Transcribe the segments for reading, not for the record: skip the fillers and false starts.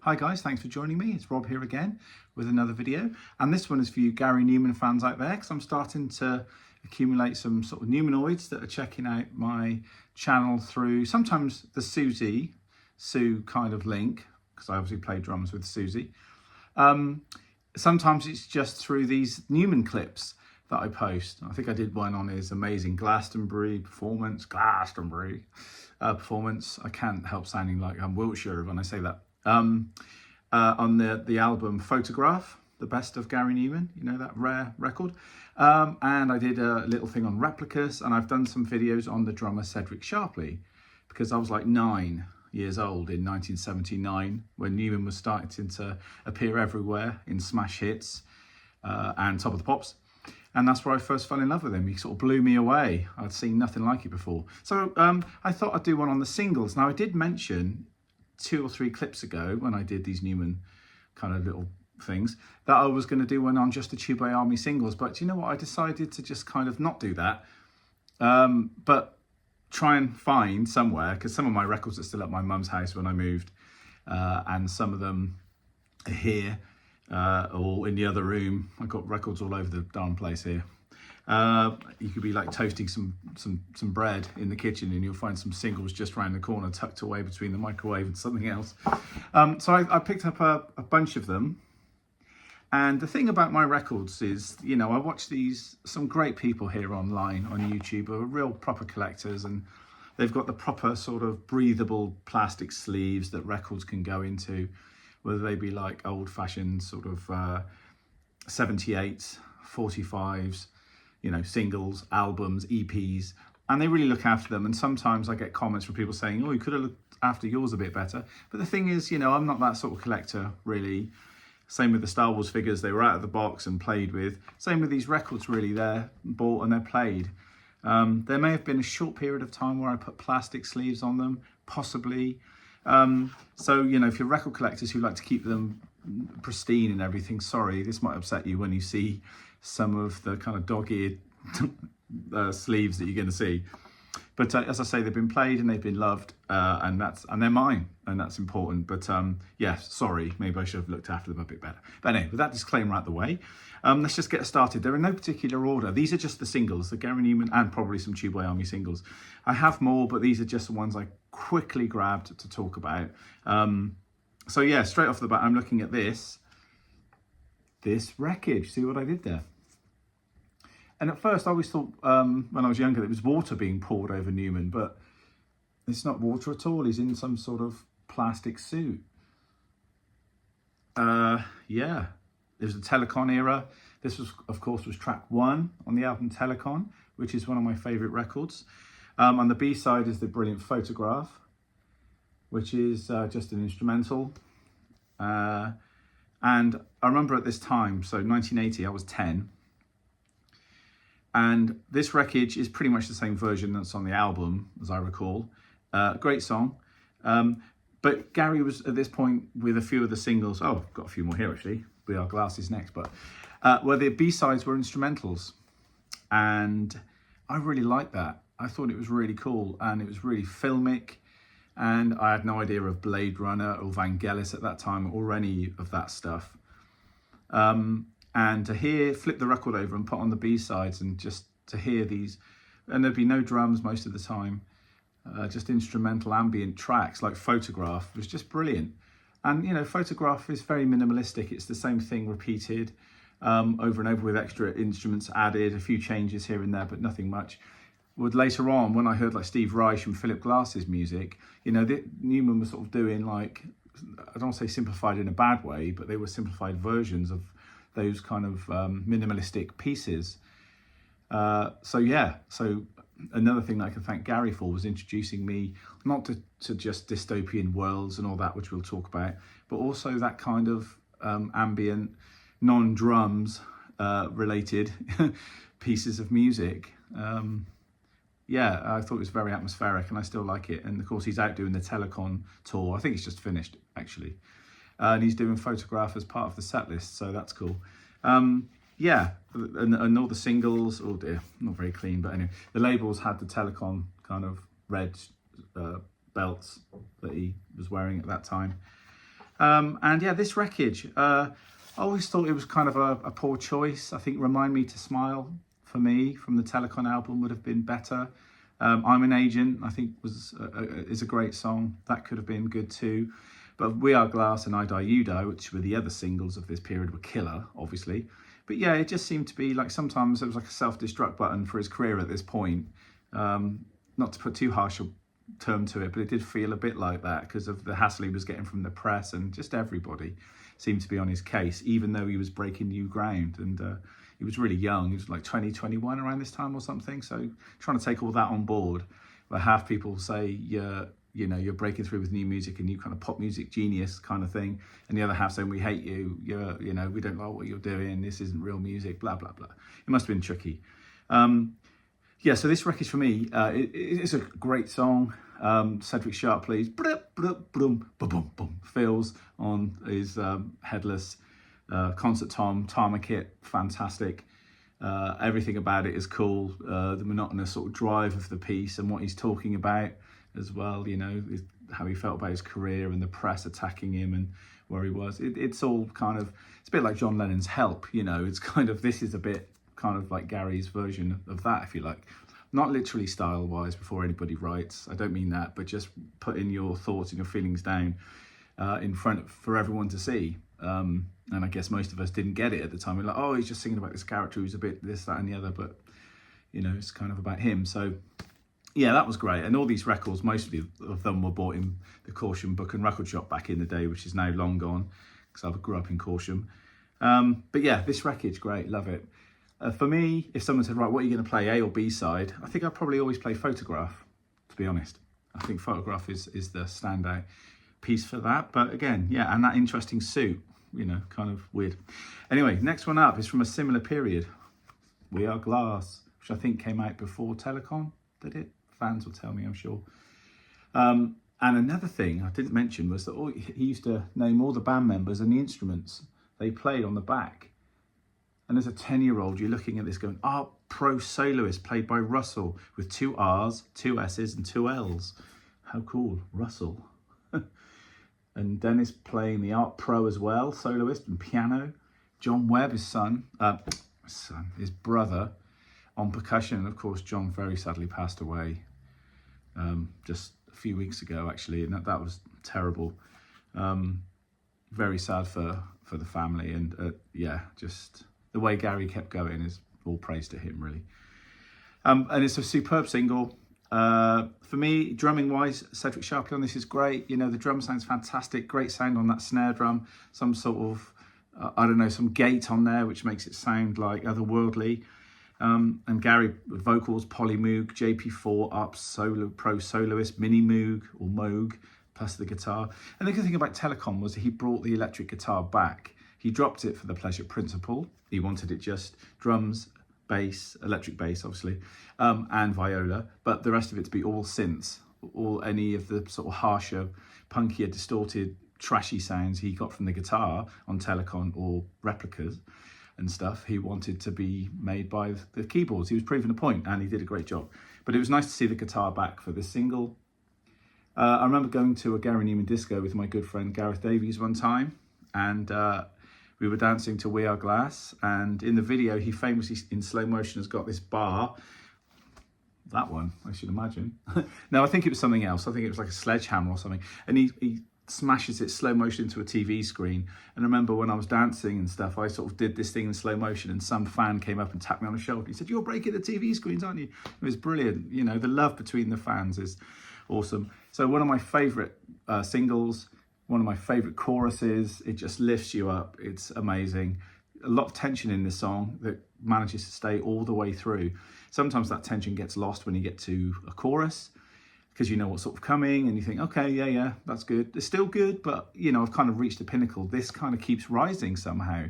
Hi guys, thanks for joining me. It's Rob here again with another video. And this one is for you Gary Numan fans out there, because I'm starting to accumulate some sort of Numanoids that are checking out my channel through sometimes the Sue kind of link, because I obviously play drums with Susie. Sometimes it's just through these Numan clips that I post. I think I did one on his amazing Glastonbury performance. I can't help sounding like I'm Wiltshire when I say that. On the album Photograph, the best of Gary Numan, you know, that rare record. And I did a little thing on replicas, and I've done some videos on the drummer Cedric Sharpley, because I was like 9 years old in 1979 when Numan was starting to appear everywhere in smash hits and Top of the Pops. And that's where I first fell in love with him. He sort of blew me away. I'd seen nothing like it before. So I thought I'd do one on the singles. Now, I did mention 2 or 3 clips ago when I did these Numan kind of little things that I was going to do one on just the Tube Army singles. But you know what? I decided to just kind of not do that. But try and find somewhere, because some of my records are still at my mum's house when I moved. And some of them are here. Or in the other room. I've got records all over the darn place here. You could be like toasting some bread in the kitchen and you'll find some singles just around the corner tucked away between the microwave and something else. So I picked up a bunch of them. And the thing about my records is, you know, I watch some great people here online on YouTube who are real proper collectors, and they've got the proper sort of breathable plastic sleeves that records can go into, whether they be like old-fashioned sort of 78s, 45s, you know, singles, albums, EPs, and they really look after them. And sometimes I get comments from people saying, oh, you could have looked after yours a bit better. But the thing is, you know, I'm not that sort of collector, really. Same with the Star Wars figures. They were out of the box and played with. Same with these records, really. They're bought and they're played. There may have been a short period of time where I put plastic sleeves on them, possibly. So, you know, if you're record collectors who like to keep them pristine and everything, sorry, this might upset you when you see some of the kind of dog-eared sleeves that you're going to see. But as I say, they've been played and they've been loved, and they're mine, and that's important. But yeah, sorry, maybe I should have looked after them a bit better. But anyway, with that disclaimer out the way, let's just get started. They're in no particular order. These are just the singles, the Gary Numan, and probably some Tube Army singles. I have more, but these are just the ones I quickly grabbed to talk about. So yeah, straight off the bat, I'm looking at this wreckage. See what I did there? And at first I always thought, when I was younger, it was water being poured over Numan, but it's not water at all. He's in some sort of plastic suit. Yeah, it was the Telecon era. This was, of course, was track 1 on the album Telecon, which is one of my favorite records. On the B-side is the brilliant Photograph, which is just an instrumental. And I remember at this time, so 1980, I was 10. And this wreckage is pretty much the same version that's on the album, as I recall. Great song. But Gary was at this point with a few of the singles. Oh, I've got a few more here actually. We Are Glasses next. But where the B-sides were instrumentals. And I really liked that. I thought it was really cool, and it was really filmic. And I had no idea of Blade Runner or Vangelis at that time, or any of that stuff. And to flip the record over and put on the B-sides, and just to hear these, and there'd be no drums most of the time, just instrumental ambient tracks like Photograph was just brilliant. And, you know, Photograph is very minimalistic. It's the same thing repeated over and over with extra instruments added, a few changes here and there, but nothing much. Would later on, when I heard like Steve Reich and Philip Glass's music, you know, Numan was sort of doing like, I don't want to say simplified in a bad way, but they were simplified versions of those kind of minimalistic pieces. So yeah, so another thing that I can thank Gary for was introducing me not to just dystopian worlds and all that, which we'll talk about, but also that kind of ambient, non-drums related pieces of music. Yeah, I thought it was very atmospheric, and I still like it. And of course, he's out doing the Telecon tour. I think it's just finished, actually. And he's doing Photograph as part of the set list, so that's cool. Yeah, and all the singles, oh dear, not very clean, but anyway, the labels had the Telecon kind of red belts that he was wearing at that time. And yeah, this Wreckage, I always thought it was kind of a poor choice. I think Remind Me to Smile, for me, from the Telecon album would have been better. I'm an Agent, I think is a great song. That could have been good too. But We Are Glass and I Die You Die, which were the other singles of this period, were killer, obviously. But yeah, it just seemed to be like sometimes it was like a self-destruct button for his career at this point. Not to put too harsh a term to it, but it did feel a bit like that because of the hassle he was getting from the press, and just everybody seemed to be on his case, even though he was breaking new ground. And he was really young. He was like 20, 21 around this time or something. So trying to take all that on board. But half people say, you're breaking through with new music, a new kind of pop music genius kind of thing. And the other half saying, we hate you. We don't like what you're doing. This isn't real music, blah, blah, blah. It must have been tricky. Yeah, so this Wreckage for me, it's a great song. Cedric Sharp plays fills on his headless concert Tama kit, fantastic. Everything about it is cool. The monotonous sort of drive of the piece and what he's talking about as well, how he felt about his career and the press attacking him and where he was. It's all kind of, it's a bit like John Lennon's Help, it's kind of, this is a bit kind of like Gary's version of that, if you like. Not literally style-wise before anybody writes, I don't mean that, but just putting your thoughts and your feelings down in front for everyone to see. And I guess most of us didn't get it at the time. We're like, oh, he's just singing about this character who's a bit this, that, and the other, but it's kind of about him. So yeah, that was great. And all these records, mostly of them were bought in the Corsham Book and Record Shop back in the day, which is now long gone because I grew up in Corsham. But yeah, this Wreckage, great, love it. For me, if someone said, right, what are you going to play, A or B side? I think I'd probably always play Photograph, to be honest. I think Photograph is the standout piece for that. But again, yeah, and that interesting suit, kind of weird. Anyway, next one up is from a similar period. We Are Glass, which I think came out before Telecon, did it? Fans will tell me, I'm sure. And another thing I didn't mention was that he used to name all the band members and the instruments they played on the back. And as a 10-year-old, you're looking at this going, Art Pro Soloist played by Russell with 2 R's, 2 S's and 2 L's. How cool, Russell. And Dennis playing the Art Pro as well, soloist and piano. John Webb, his brother, on percussion. And of course, John very sadly passed away just a few weeks ago, actually. And that was terrible. Very sad for the family. And yeah, just the way Gary kept going is all praise to him, really. And it's a superb single. For me, drumming wise, Cedric Sharp on this is great. The drum sounds fantastic. Great sound on that snare drum. Some sort of, some gate on there, which makes it sound like otherworldly. And Gary, vocals, Poly Moog, JP4, up, pro soloist, mini Moog or Moog, plus the guitar. And the good thing about Telecom was he brought the electric guitar back. He dropped it for the Pleasure Principle. He wanted it just drums, bass, electric bass, obviously, and viola, but the rest of it to be all synths, any of the sort of harsher, punkier, distorted, trashy sounds he got from the guitar on Telecon or replicas and stuff, he wanted to be made by the keyboards. He was proving a point, and he did a great job. But it was nice to see the guitar back for this single. I remember going to a Gary Numan disco with my good friend Gareth Davies one time, and we were dancing to We Are Glass, and in the video, he famously, in slow motion, has got this bar. That one, I should imagine. No, I think it was something else. I think it was like a sledgehammer or something. And he smashes it slow motion into a TV screen. And I remember when I was dancing and stuff, I sort of did this thing in slow motion, and some fan came up and tapped me on the shoulder. He said, "You're breaking the TV screens, aren't you?" It was brilliant. The love between the fans is awesome. So one of my favorite singles, one of my favorite choruses. It just lifts you up. It's amazing. A lot of tension in this song that manages to stay all the way through. Sometimes that tension gets lost when you get to a chorus because you know what's sort of coming and you think, okay, yeah, that's good. It's still good, but I've kind of reached a pinnacle. This kind of keeps rising somehow.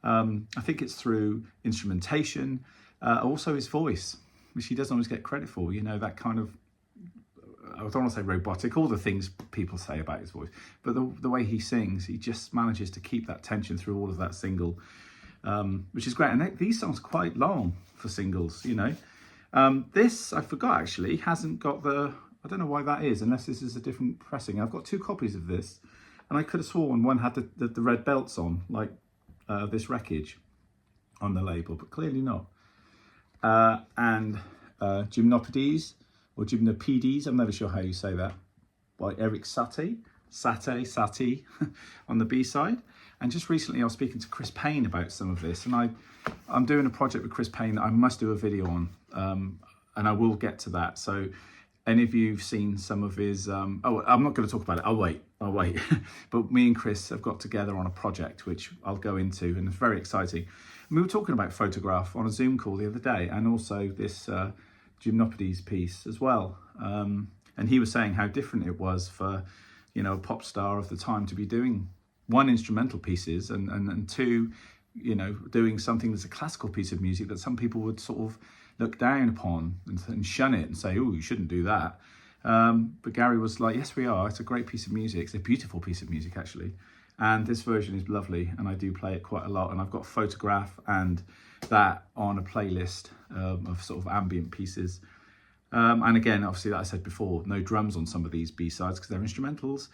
I think it's through instrumentation, also his voice, which he doesn't always get credit for. That kind of, I don't want to say robotic, all the things people say about his voice, but the way he sings, he just manages to keep that tension through all of that single, which is great. And these songs are quite long for singles, This, I forgot actually, hasn't got I don't know why that is, unless this is a different pressing. I've got 2 copies of this. And I could have sworn one had the red belts on, like this Wreckage on the label, but clearly not. And Gymnopedes, or Gymnopedes, I'm never sure how you say that, by Eric Satie on the B-side. And just recently I was speaking to Chris Payne about some of this, and I'm doing a project with Chris Payne that I must do a video on, and I will get to that. So any of you have seen some of his, I'm not going to talk about it, I'll wait. But me and Chris have got together on a project which I'll go into, and it's very exciting. And we were talking about photograph on a Zoom call the other day, and also this Gymnopedes piece as well. And he was saying how different it was for, you know, a pop star of the time to be doing one, instrumental pieces, and two, you know, doing something that's a classical piece of music that some people would sort of look down upon and shun it and say, oh, you shouldn't do that. But Gary was like, yes, we are. It's a great piece of music. It's a beautiful piece of music, actually. And this version is lovely, and I do play it quite a lot. And I've got Photograph and that on a playlist of sort of ambient pieces. And again, obviously, like I said before, no drums on some of these B-sides because they're instrumentals.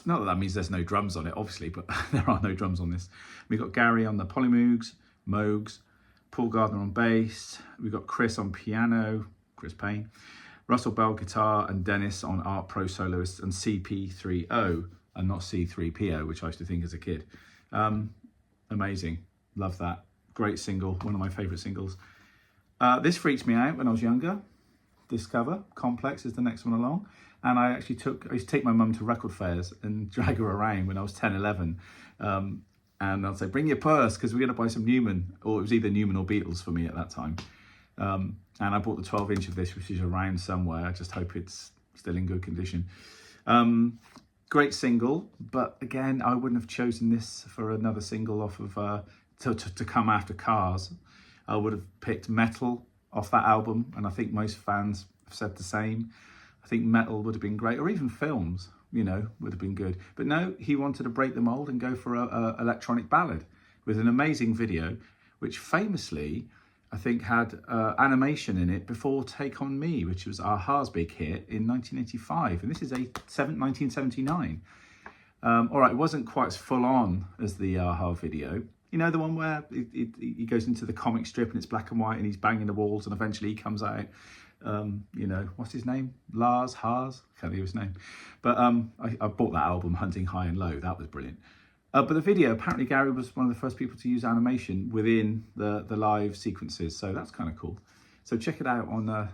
Not that that means there's no drums on it, obviously, but there are no drums on this. We've got Gary on the Polymoogs, Moogs, Paul Gardner on bass. We've got Chris on piano, Chris Payne, Russell Bell guitar, and Dennis on Art Pro Soloist and CP3O, and not C3PO, which I used to think as a kid. Amazing. Love that. Great single. One of my favourite singles. This freaked me out when I was younger. Discover. Complex is the next one along. And I used to take my mum to record fairs and drag her around when I was 10, 11. And I'd say, bring your purse, because we're going to buy some Numan. Or it was either Numan or Beatles for me at that time. And I bought the 12-inch of this, which is around somewhere. I just hope it's still in good condition. Great single, but again, I wouldn't have chosen this for another single off of to come after Cars. I would have picked Metal off that album, and I think most fans have said the same. I think Metal would have been great, or even Films, you know, would have been good. But no, he wanted to break the mold and go for a electronic ballad with an amazing video, which famously, I think, had animation in it before Take On Me, which was a-ha's big hit in 1985. And this is 1979. All right, it wasn't quite as full on as the a-ha video. You know, the one where he goes into the comic strip and it's black and white and he's banging the walls and eventually he comes out, you know, what's his name? Haas? Can't think of his name. But I bought that album, Hunting High and Low. That was brilliant. But the video, apparently Gary was one of the first people to use animation within the live sequences. So that's kind of cool. So check it out on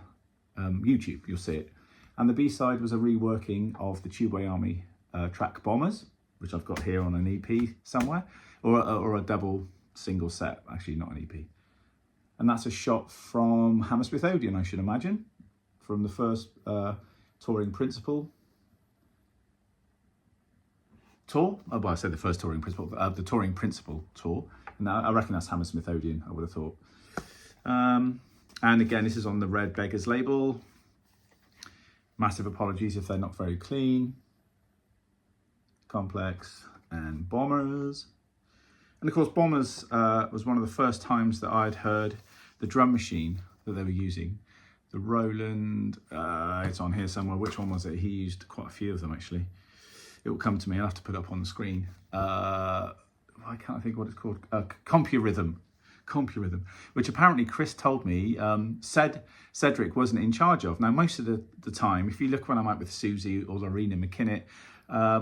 YouTube, you'll see it. And the B-side was a reworking of the Tubeway Army track Bombers, which I've got here on an EP somewhere, or a double single set, actually not an EP. And that's a shot from Hammersmith Odeon, I should imagine, from the first touring principal tour. Oh, well, I said the first touring principal, the touring principal tour. And I reckon that's Hammersmith Odeon, I would have thought. And again, this is on the Red Beggars label. Massive apologies if they're not very clean. Complex and Bombers. And of course, Bombers was one of the first times that I'd heard the drum machine that they were using. The Roland, it's on here somewhere. Which one was it? He used quite a few of them, actually. It will come to me. I'll have to put it up on the screen. I can't think what it's called. CompuRhythm, which apparently Chris told me Cedric wasn't in charge of. Now, most of the time, if you look when I'm out with Susie or Lorena McKinnett,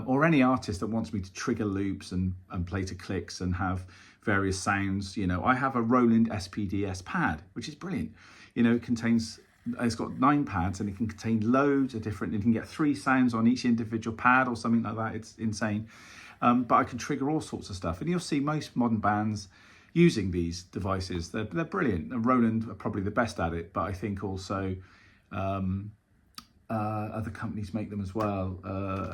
or any artist that wants me to trigger loops and play to clicks and have various sounds, you know, I have a Roland SPDS pad, which is brilliant. You know, it's got 9 pads and it can contain loads of different, you can get 3 sounds on each individual pad or something like that. It's insane. But I can trigger all sorts of stuff. And you'll see most modern bands using these devices. They're brilliant. And Roland are probably the best at it, but I think also other companies make them as well.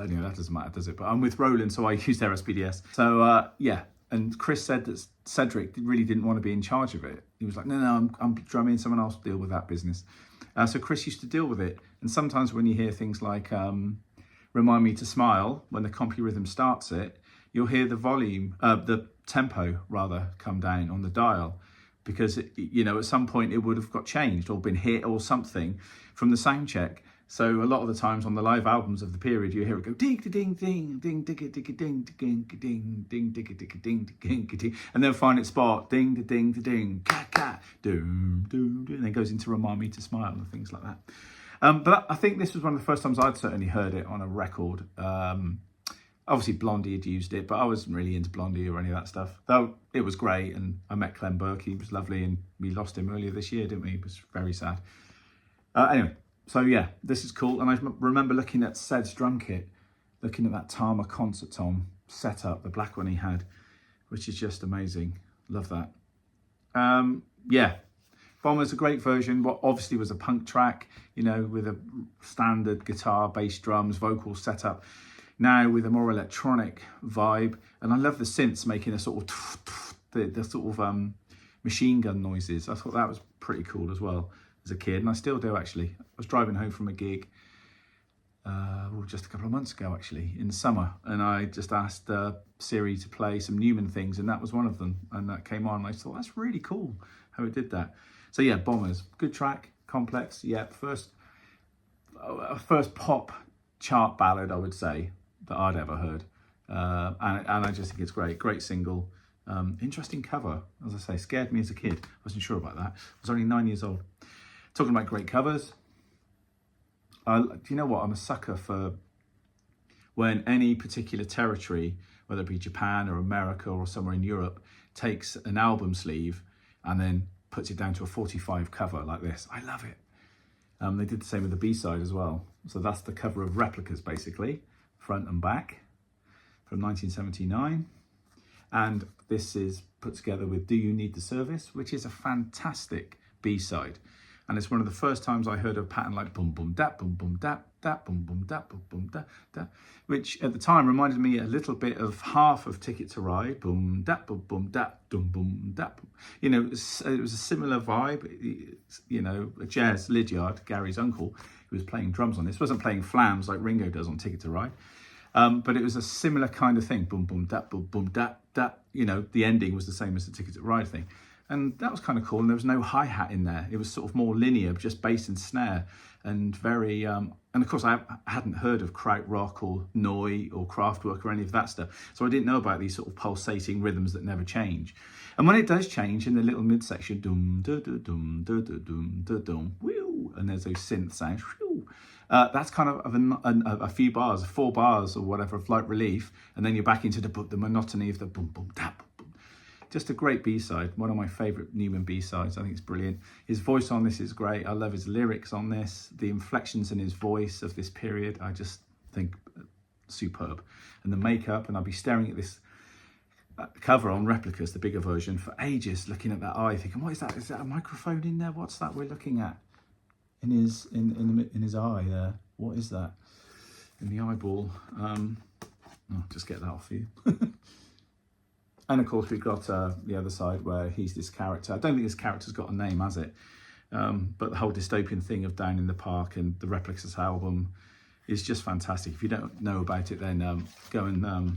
Anyway, that doesn't matter, does it? But I'm with Roland, so I use their SPDS. So yeah, and Chris said that Cedric really didn't want to be in charge of it. He was like, no, I'm drumming, someone else will deal with that business. So Chris used to deal with it. And sometimes when you hear things like Remind Me to Smile, when the CompuRhythm starts it, you'll hear the volume, the tempo rather, come down on the dial. because, at some point it would have got changed or been hit or something from the sound check. So a lot of the times on the live albums of the period, you hear it go ding ding ding ding ding ding ding ding ding ding ding ding ding ding, and then find its spot ding ding ding cat cat doom doom, and then goes into Remind Me to Smile and things like that. But I think this was one of the first times I'd certainly heard it on a record. Obviously Blondie had used it, but I wasn't really into Blondie or any of that stuff. Though it was great, and I met Clem Burke. He was lovely, and we lost him earlier this year, didn't we? It was very sad. Anyway. So yeah, this is cool. And I remember looking at Sed's drum kit, looking at that Tama concert tom setup, the black one he had, which is just amazing. Love that. Yeah, Bomber's a great version. What obviously was a punk track, with a standard guitar, bass, drums, vocal setup. Now with a more electronic vibe. And I love the synths making a sort of, the sort of machine gun noises. I thought that was pretty cool as well as a kid, and I still do actually. I was driving home from a gig just a couple of months ago actually, in the summer, and I just asked Siri to play some Numan things, and that was one of them, and that came on, and I thought that's really cool how it did that. So yeah, Bombers, good track, complex, yeah, first pop chart ballad I would say that I'd ever heard, and I just think it's great single. Interesting cover, as I say, scared me as a kid. I wasn't sure about that. I was only 9 years old. Talking about great covers, do you know what? I'm a sucker for when any particular territory, whether it be Japan or America or somewhere in Europe, takes an album sleeve and then puts it down to a 45 cover like this. I love it. They did the same with the B-side as well. So that's the cover of Replicas, basically, front and back, from 1979. And this is put together with Do You Need the Service, which is a fantastic B-side. And it's one of the first times I heard a pattern like boom, boom, dap, boom, boom, dap, dap, boom, boom, dap, boom, boom, dap, dap, which at the time reminded me a little bit of half of Ticket to Ride, boom, dap, boom, boom, dap, boom, boom, dap. It was a similar vibe. Jazz Lydiard, Gary's uncle, who was playing drums on this, wasn't playing flams like Ringo does on Ticket to Ride. But it was a similar kind of thing, boom, boom, dap, boom, boom, dap, dap. The ending was the same as the Ticket to Ride thing. And that was kind of cool. And there was no hi-hat in there. It was sort of more linear, just bass and snare, and very, and of course I hadn't heard of krautrock or Neu or Kraftwerk or any of that stuff. So I didn't know about these sort of pulsating rhythms that never change. And when it does change in the little midsection, dum, da, da, dum, da, da, dum, da, dum, whew, and there's those synth sounds, whew, that's kind of a few bars, 4 bars or whatever of light relief. And then you're back into the monotony of the boom, boom, tap. Just a great B-side, one of my favourite Numan B-sides. I think it's brilliant. His voice on this is great. I love his lyrics on this. The inflections in his voice of this period, I just think superb. And the makeup, and I'll be staring at this cover on Replicas, the bigger version, for ages, looking at that eye, thinking, what is that? Is that a microphone in there? What's that we're looking at in his eye there? What is that in the eyeball? I'll just get that off you. And of course, we've got the other side where he's this character. I don't think this character's got a name, has it? But the whole dystopian thing of Down in the Park and the Replicas album is just fantastic. If you don't know about it, then go and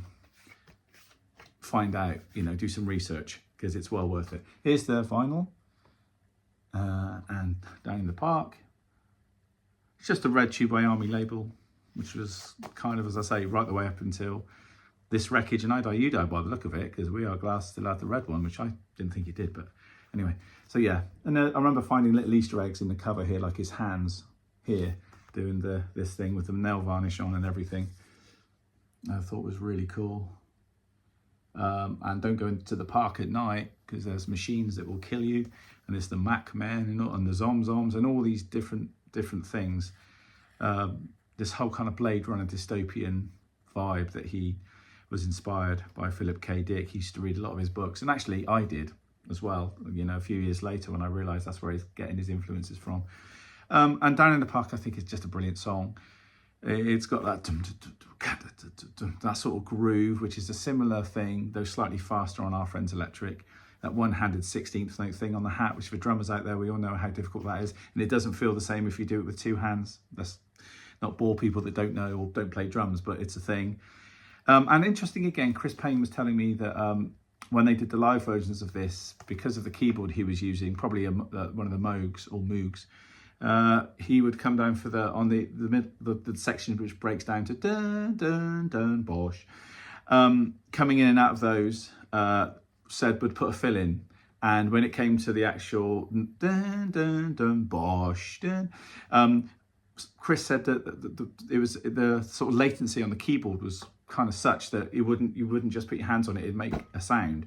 find out, do some research, because it's well worth it. Here's the vinyl. And Down in the Park. It's just a Red Tube by Army label, which was kind of, as I say, right the way up until this Wreckage, and I Die You Die by the look of it, because We Are Glass still had the red one, which I didn't think it did, but anyway. So yeah, and I remember finding little Easter eggs in the cover here, like his hands here, doing this thing with the nail varnish on and everything. I thought was really cool. And don't go into the park at night, because there's machines that will kill you, and there's the Mac Men and the Zomzoms and all these different things. This whole kind of Blade Runner dystopian vibe that he was inspired by Philip K. Dick. He used to read a lot of his books, and actually I did as well, a few years later, when I realised that's where he's getting his influences from. And Down in the Park, I think, is just a brilliant song. It's got that sort of groove, which is a similar thing, though slightly faster on Our Friends Electric. That one-handed 16th note thing on the hat, which for drummers out there, we all know how difficult that is. And it doesn't feel the same if you do it with 2 hands. That's not bore people that don't know or don't play drums, but it's a thing. And interesting again, Chris Payne was telling me that when they did the live versions of this, because of the keyboard he was using, probably one of the Moogs or Moogs, he would come down for the section which breaks down to dun dun dun bosh. Coming in and out of those, Sed would put a fill in, and when it came to the actual dun dun dun bosh dun, Chris said that it was the sort of latency on the keyboard was kind of such that you wouldn't just put your hands on it, it'd make a sound.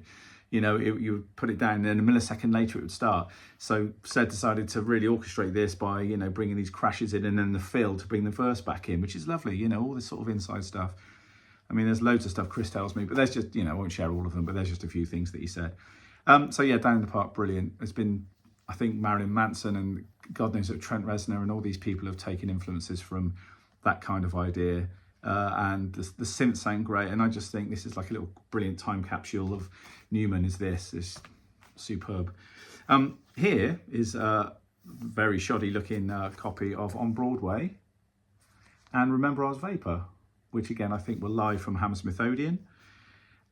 You know, you would put it down and then a millisecond later it would start. So Sed decided to really orchestrate this by, you know, bringing these crashes in and then the fill to bring the verse back in, which is lovely, you know, all this sort of inside stuff. I mean, there's loads of stuff Chris tells me, but there's just, you know, I won't share all of them, but there's just a few things that he said. So yeah, Down in the Park, brilliant. It's been, I think Marilyn Manson and God knows that Trent Reznor and all these people have taken influences from that kind of idea. And the synths sound great, and I just think this is like a little brilliant time capsule of Numan. Is superb. Here is a very shoddy looking copy of On Broadway and Remember I Was Vapor, which again I think were live from Hammersmith Odeon,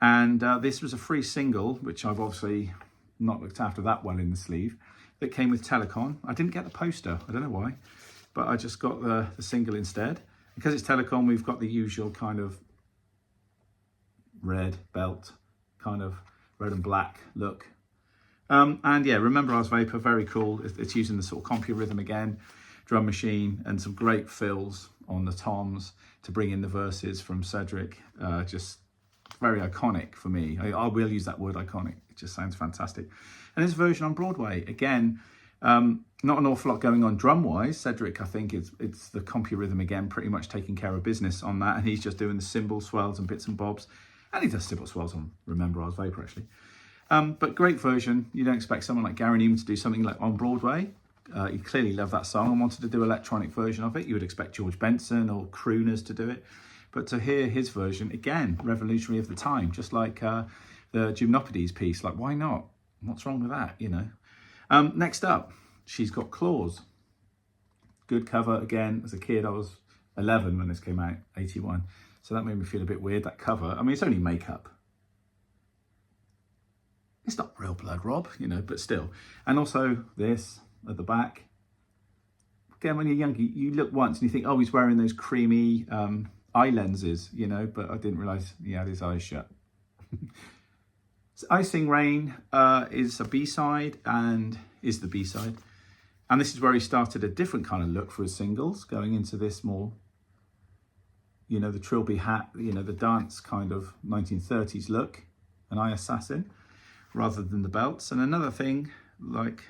and this was a free single which I've obviously not looked after that well in the sleeve, that came with Telecon. I didn't get the poster, I don't know why, but I just got the single instead. Because it's Telecom, we've got the usual kind of red belt, kind of red and black look. And yeah, Remember I Was Vapor, very cool. It's using the sort of computer rhythm again, drum machine, and some great fills on the toms to bring in the verses from Cedric. Just very iconic for me. I will use that word, iconic. It just sounds fantastic. And this version on Broadway, again, not an awful lot going on drum-wise. Cedric, I think, it's the computer rhythm again, pretty much taking care of business on that, and he's just doing the cymbal swells and bits and bobs, and he does cymbal swells on Remember I Was Vapor, actually. But great version. You don't expect someone like Gary Numan to do something like On Broadway. He clearly loved that song and wanted to do an electronic version of it. You would expect George Benson or crooners to do it, but to hear his version, again, revolutionary of the time, just like the Gymnopedes piece. Like, why not? What's wrong with that, you know? Next up, She's Got Claws. Good cover again. As a kid, I was 11 when this came out, 81. So that made me feel a bit weird, that cover. I mean, it's only makeup. It's not real blood, Rob, you know, but still. And also this at the back. Again, when you're young, you look once and you think, oh, he's wearing those creamy eye lenses, you know, but I didn't realise he had his eyes shut. Icing Rain is a B-side and is the B-side. And this is where he started a different kind of look for his singles, going into this more, you know, the trilby hat, you know, the dance kind of 1930s look, an eye assassin, rather than the belts. And another thing, like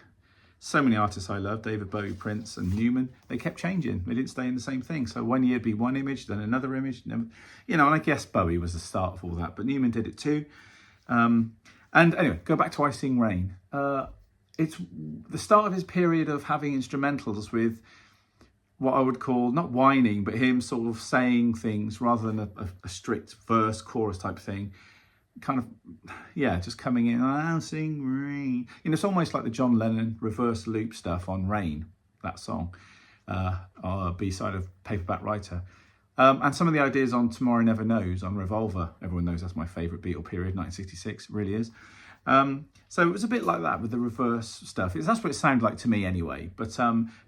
so many artists I love, David Bowie, Prince and Numan, they kept changing. They didn't stay in the same thing. So one year it'd be one image, then another image, you know, and I guess Bowie was the start of all that, but Numan did it too. And anyway, go back to I Sing Rain. It's the start of his period of having instrumentals with what I would call, not whining, but him sort of saying things rather than a strict verse, chorus type thing. Kind of, yeah, just coming in, I'll sing rain. You know, it's almost like the John Lennon reverse loop stuff on Rain, that song, B-side of Paperback Writer. And some of the ideas on Tomorrow Never Knows, on Revolver. Everyone knows that's my favourite Beatle period, 1966, really is. So it was a bit like that with the reverse stuff. That's what it sounded like to me anyway. But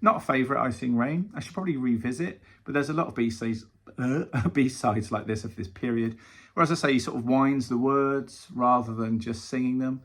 not a favourite, I Sing Rain. I should probably revisit. But there's a lot of B-sides like this of this period. Where, as I say, he sort of whines the words rather than just singing them.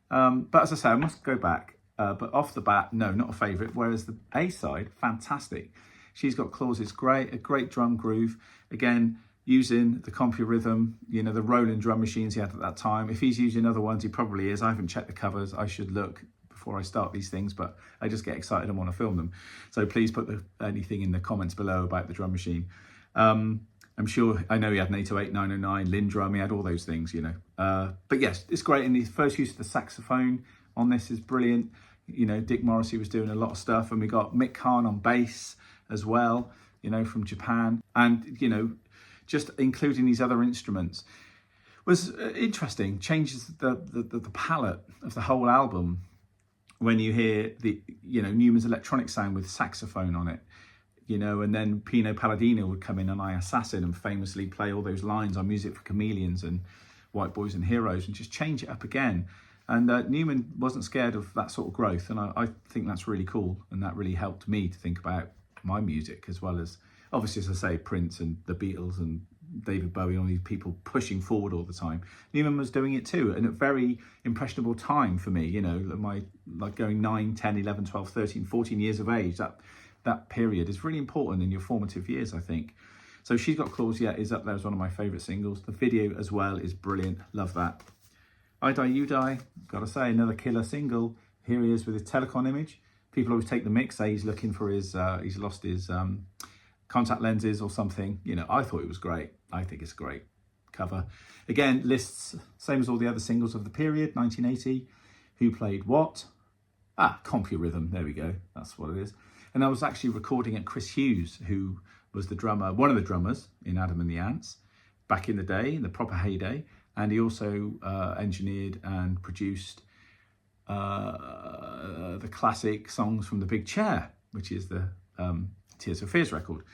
But as I say, I must go back. But off the bat, no, not a favourite. Whereas the A-side, fantastic. She's Got Claws is great, a great drum groove. Again, using the computer rhythm, you know, the rolling drum machines he had at that time. If he's using other ones, he probably is. I haven't checked the covers. I should look before I start these things, but I just get excited and want to film them. So please put anything in the comments below about the drum machine. I'm sure, I know he had an 808, 909, Lindrum, he had all those things, you know. But yes, it's great. And his first use of the saxophone on this is brilliant. You know, Dick Morrissey was doing a lot of stuff, and we got Mick Kahn on bass as well, you know, from Japan. And, you know, just including these other instruments was interesting, changes the palette of the whole album when you hear the, you know, Numan's electronic sound with saxophone on it, you know, and then Pino Palladino would come in on I Assassin and famously play all those lines on Music for Chameleons and White Boys and Heroes, and just change it up again. And Numan wasn't scared of that sort of growth, and I think that's really cool, and that really helped me to think about my music, as well as, obviously, as I say, Prince and the Beatles and David Bowie, all these people pushing forward all the time. Numan was doing it too, and at a very impressionable time for me, you know, my, like going 9, 10, 11, 12, 13, 14 years of age. That period is really important in your formative years, I think. So She's Got Claws, yeah, is up there as one of my favourite singles. The video as well is brilliant. Love that. I Die, You Die, gotta say, another killer single. Here he is with his Telecon image. People always take the mix, say he's looking for his, he's lost his contact lenses or something. You know, I thought it was great. I think it's a great cover. Again, lists, same as all the other singles of the period, 1980. Who played what? CompuRhythm, there we go, that's what it is. And I was actually recording at Chris Hughes, who was the drummer, one of the drummers in Adam and the Ants, back in the day, in the proper heyday. And he also engineered and produced the classic songs from The Big Chair, which is the Tears for Fears record.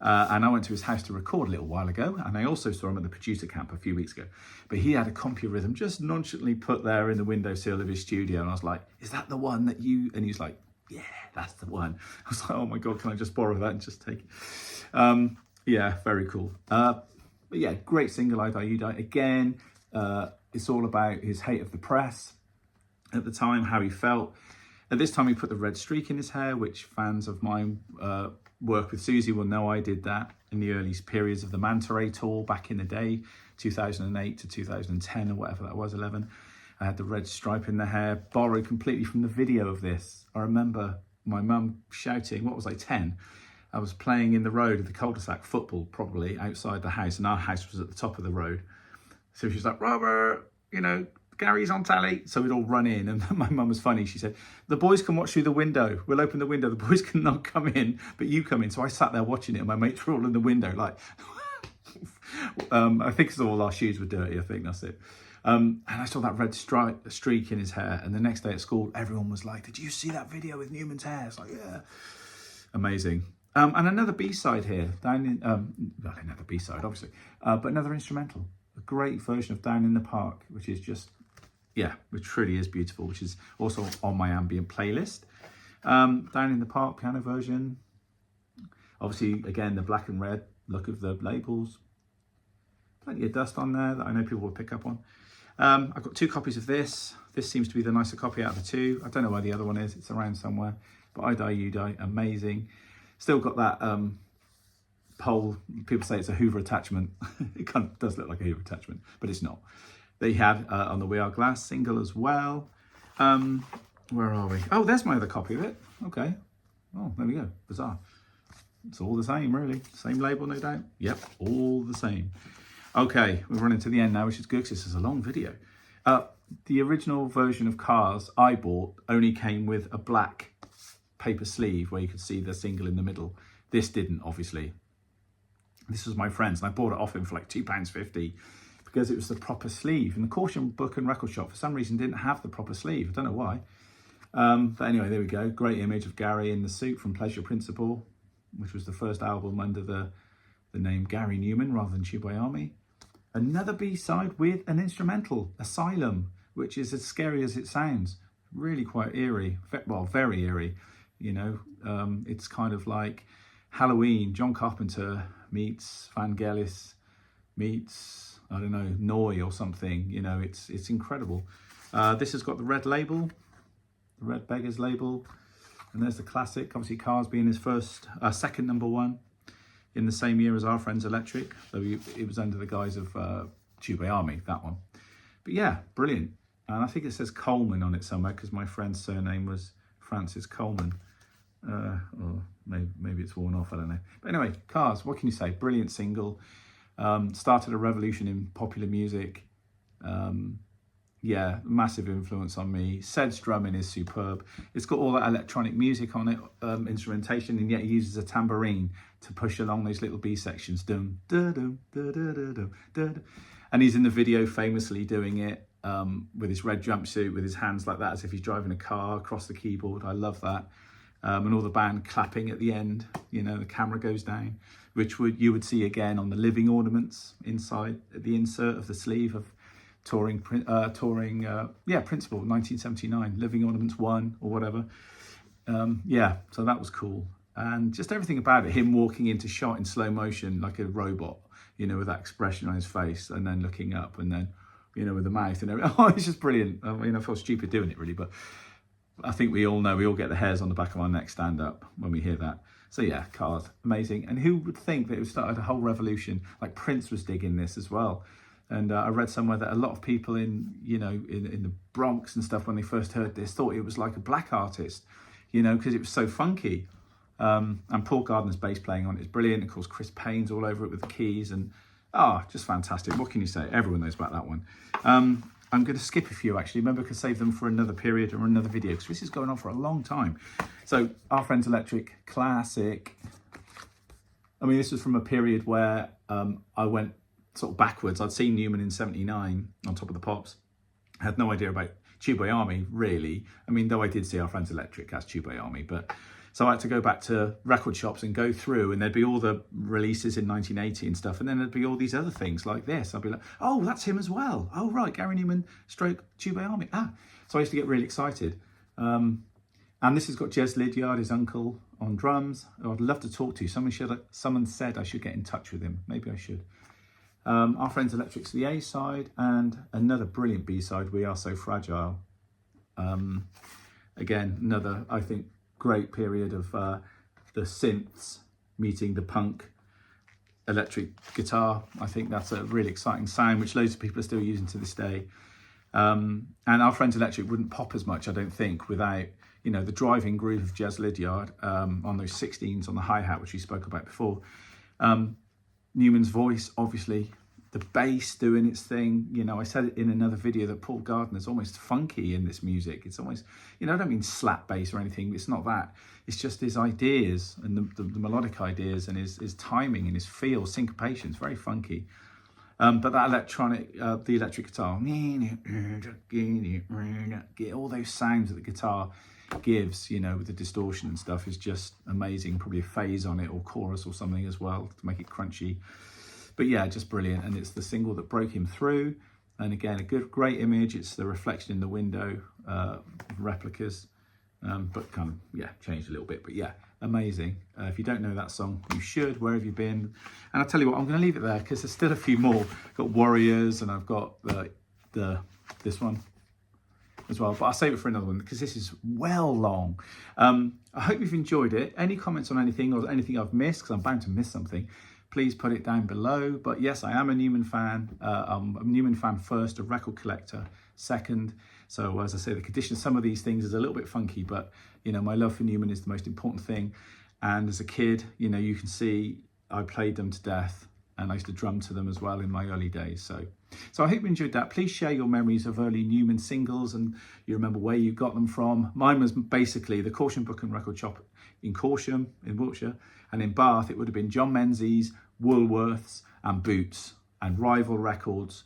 And I went to his house to record a little while ago, and I also saw him at the producer camp a few weeks ago. But he had a CompuRhythm just nonchalantly put there in the windowsill of his studio, and I was like, is that the one that you... And he's like, yeah, that's the one. I was like, oh my God, can I just borrow that and just take it? Yeah, very cool. But yeah, great single, I Die, You Die. Again, it's all about his hate of the press at the time, how he felt. At this time, he put the red streak in his hair, which fans of mine work with Susie will know I did that in the early periods of the Manta Ray tour back in the day, 2008 to 2010 or whatever that was, 11. I had the red stripe in the hair, borrowed completely from the video of this. I remember my mum shouting, what was I, 10? I was playing in the road at the cul-de-sac, football probably, outside the house, and our house was at the top of the road. So she was like, Robert, you know, Gary's on tally. So we'd all run in, and my mum was funny. She said, the boys can watch through the window. We'll open the window. The boys cannot come in, but you come in. So I sat there watching it, and my mates were all in the window, like, I think it's all our shoes were dirty. I think that's it. And I saw that red streak in his hair. And the next day at school, everyone was like, did you see that video with Numan's hair? It's like, yeah, amazing. And another B-side here, down in, well, another B-side, obviously, but another instrumental. A great version of Down in the Park, which is just, yeah, which truly is beautiful, which is also on my ambient playlist. Down in the Park piano version. Obviously, again, the black and red look of the labels. Plenty of dust on there that I know people will pick up on. I've got 2 copies of this. This seems to be the nicer copy out of the 2. I don't know where the other one is. It's around somewhere. But I Die, You Die, amazing. Still got that pole. People say it's a Hoover attachment. It kind of does look like a Hoover attachment, but it's not. They had on the We Are Glass single as well. Where are we? Oh, there's my other copy of it. Okay. Oh, there we go. Bizarre. It's all the same, really. Same label, no doubt. Yep, all the same. Okay, we're running to the end now, which is good because this is a long video. The original version of Cars I bought only came with a black paper sleeve where you could see the single in the middle. This didn't, obviously. This was my friend's, and I bought it off him for like £2.50 because it was the proper sleeve. And the Caution Book and Record Shop, for some reason, didn't have the proper sleeve. I don't know why. But anyway, there we go. Great image of Gary in the suit from Pleasure Principle, which was the first album under the name Gary Numan rather than Tubeway Army. Another B-side with an instrumental, Asylum, which is as scary as it sounds. Really quite eerie, well, very eerie. You know, it's kind of like Halloween, John Carpenter meets Vangelis meets, I don't know, Noy or something. You know, it's incredible. This has got the red label, the Red Beggars label. And there's the classic, obviously Cars being his second #1 in the same year as Our Friends Electric. So it was under the guise of Tubeway Army, that one. But yeah, brilliant. And I think it says Coleman on it somewhere because my friend's surname was Francis Coleman. Or maybe it's worn off, I don't know. But anyway, Cars, what can you say? Brilliant single. Started a revolution in popular music. Yeah, massive influence on me. Ced's drumming is superb. It's got all that electronic music on it, instrumentation, and yet he uses a tambourine to push along those little B sections. Dum, da, dum, da, da, da, dum, da, da. And he's in the video famously doing it with his red jumpsuit, with his hands like that, as if he's driving a car across the keyboard. I love that. And all the band clapping at the end. You know, the camera goes down, which you would see again on the living ornaments inside the insert of the sleeve of Principal, 1979, Living Ornaments 1 or whatever. Yeah, so that was cool. And just everything about it, him walking into shot in slow motion like a robot, you know, with that expression on his face and then looking up and then, you know, with the mouth and everything. Oh, it's just brilliant. I mean, I feel stupid doing it really, but I think we all know, we all get the hairs on the back of our neck stand up when we hear that. So yeah, Cars, amazing. And who would think that it started a whole revolution? Like Prince was digging this as well. And I read somewhere that a lot of people in the Bronx and stuff, when they first heard this, thought it was like a black artist, you know, because it was so funky. And Paul Gardner's bass playing on it is brilliant. Of course, Chris Payne's all over it with the keys, and just fantastic. What can you say? Everyone knows about that one. I'm going to skip a few actually. Maybe I could save them for another period or another video, because this is going on for a long time. So Our Friends Electric, classic. I mean, this was from a period where I went sort of backwards. I'd seen Numan in '79 on Top of the Pops. I had no idea about Tube Army, really. I mean, though I did see Our Friends Electric as Tube Army, but so I had to go back to record shops and go through, and there'd be all the releases in 1980 and stuff, and then there'd be all these other things like this. I'd be like, oh, that's him as well. Oh, right, Gary Numan stroke Tube Army. So I used to get really excited. And this has got Jez Lydiard, his uncle, on drums, who I'd love to talk to. Someone said I should get in touch with him. Maybe I should. Our Friends Electric's the A side, and another brilliant B side, We Are So Fragile. Again, another, I think, great period of the synths meeting the punk electric guitar. I think that's a really exciting sound, which loads of people are still using to this day. And Our Friends Electric wouldn't pop as much, I don't think, without, you know, the driving groove of Jez Lydiard on those 16s on the hi-hat, which we spoke about before. Numan's voice, obviously, the bass doing its thing. You know, I said it in another video that Paul Gardner's almost funky in this music. It's almost, you know, I don't mean slap bass or anything. It's not that. It's just his ideas and the melodic ideas and his timing and his feel, syncopation. It's very funky. But that electronic, the electric guitar, all those sounds that the guitar gives, you know, with the distortion and stuff, is just amazing. Probably a phase on it or chorus or something as well to make it crunchy. But yeah, just brilliant. And it's the single that broke him through. And again, a great image. It's the reflection in the window, replicas, but kind of, yeah, changed a little bit. But yeah, amazing. If you don't know that song, you should. Where have you been? And I'll tell you what, I'm going to leave it there because there's still a few more. I've got Warriors, and I've got this one as well, but I'll save it for another one because this is well long. I hope you've enjoyed it. Any comments on anything or anything I've missed, because I'm bound to miss something, please put it down below. But yes, I am a Numan fan. I'm a Numan fan first, a record collector second. So as I say, the condition of some of these things is a little bit funky, but you know, my love for Numan is the most important thing. And as a kid, you know, you can see I played them to death, and I used to drum to them as well in my early days. So I hope you enjoyed that. Please share your memories of early Numan singles, and you remember where you got them from. Mine was basically the Caution Book and Record Shop in Corsham in Wiltshire, and in Bath it would have been John Menzies, Woolworths and Boots and Rival Records,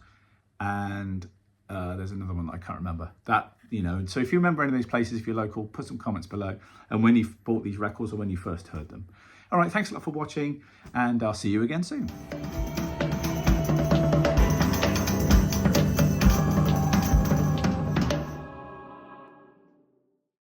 and there's another one that I can't remember. That, you know, so if you remember any of these places, if you're local, put some comments below, and when you bought these records or when you first heard them. All right, thanks a lot for watching, and I'll see you again soon.